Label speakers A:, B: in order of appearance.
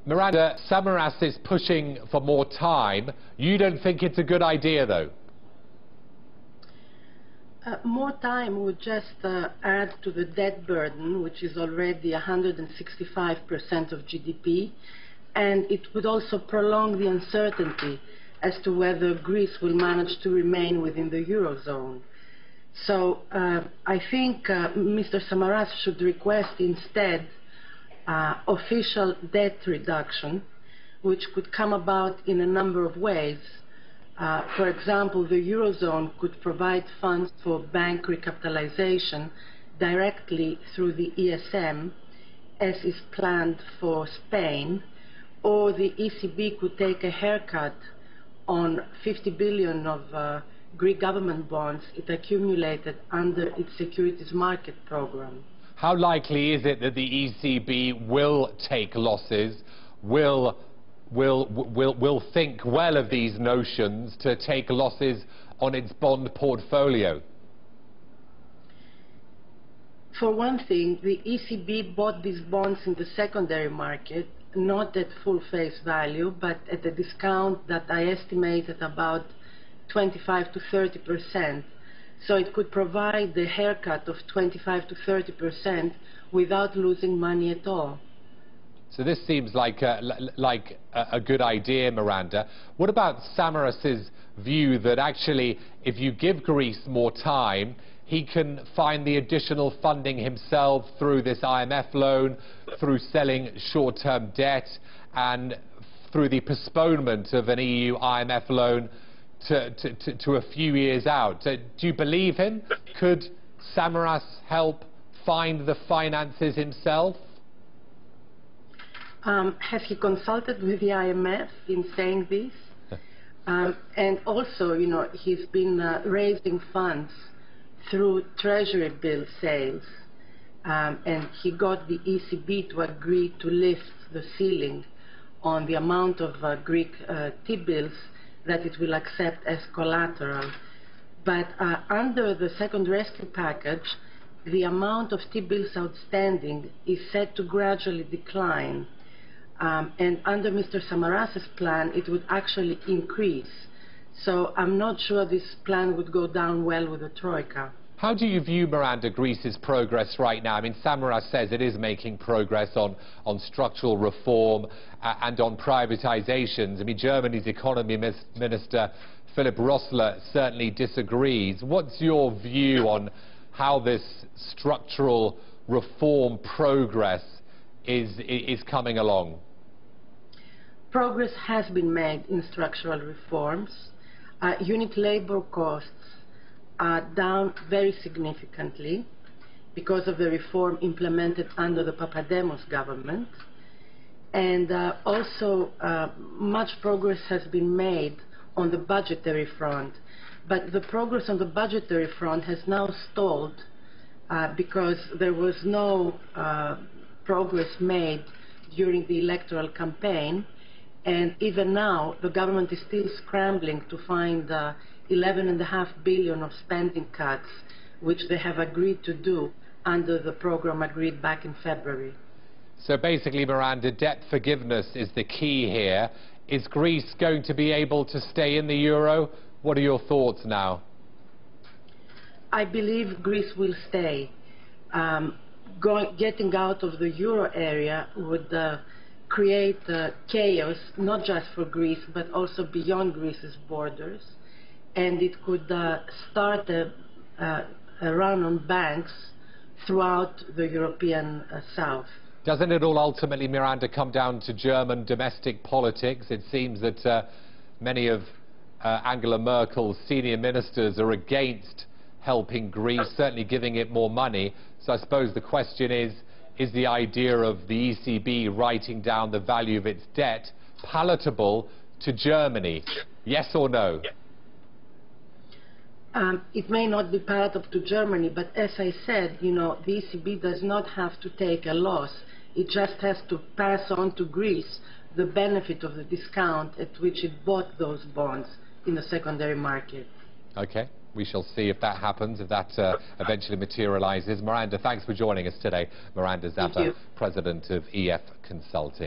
A: Miranda, Samaras is pushing for more time. You don't think it's a good idea, though?
B: More time would just add to the debt burden, which is already 165% of GDP, and it would also prolong the uncertainty as to whether Greece will manage to remain within the Eurozone. So I think Mr. Samaras should request instead official debt reduction, which could come about in a number of ways. For example, the Eurozone could provide funds for bank recapitalization directly through the ESM, as is planned for Spain, or the ECB could take a haircut on 50 billion of Greek government bonds it accumulated under its securities market program.
A: How likely is it that the ECB will take losses, will think well of these notions to take losses on its bond portfolio?
B: For one thing, the ECB bought these bonds in the secondary market, not at full face value, but at a discount that I estimate at about 25 to 30%. So it could provide the haircut of 25 to 30% without losing money at all.
A: So this seems like a good idea, Miranda. What about Samaras's view that actually, if you give Greece more time, he can find the additional funding himself through this IMF loan, through selling short-term debt, and through the postponement of an EU IMF loan to a few years out? Do you believe him? Could Samaras help find the finances himself?
B: Has he consulted with the IMF in saying this? And also, you know, he's been raising funds through treasury bill sales, and he got the ECB to agree to lift the ceiling on the amount of Greek T-bills that it will accept as collateral. But under the second rescue package, the amount of T-bills outstanding is set to gradually decline. And under Mr. Samaras's plan, it would actually increase. So I'm not sure this plan would go down well with the Troika.
A: How do you view, Miranda, Greece's progress right now? I mean, Samaras says it is making progress on structural reform and on privatizations. I mean, Germany's economy minister, Philip Rösler, certainly disagrees. What's your view on how this structural reform progress is coming along?
B: Progress has been made in structural reforms. Unit labor costs are down very significantly because of the reform implemented under the Papademos government. And also much progress has been made on the budgetary front. But the progress on the budgetary front has now stalled because there was no progress made during the electoral campaign. And even now, the government is still scrambling to find 11.5 billion of spending cuts, which they have agreed to do under the program agreed back in February.
A: So basically, Miranda, debt forgiveness is the key here. Is Greece going to be able to stay in the euro? What are your thoughts now?
B: I believe Greece will stay. Getting out of the euro area would create chaos, not just for Greece, but also beyond Greece's borders. And it could start a run on banks throughout the European South.
A: Doesn't it all ultimately, Miranda, come down to German domestic politics? It seems that many of Angela Merkel's senior ministers are against helping Greece, certainly giving it more money. So I suppose the question is the idea of the ECB writing down the value of its debt palatable to Germany? Yes or no?
B: It may not be palatable to Germany, but as I said, you know, the ECB does not have to take a loss. It just has to pass on to Greece the benefit of the discount at which it bought those bonds in the secondary market.
A: Okay, we shall see if that happens, if that eventually materializes. Miranda, thanks for joining us today. Miranda Xafa, President of EF Consulting.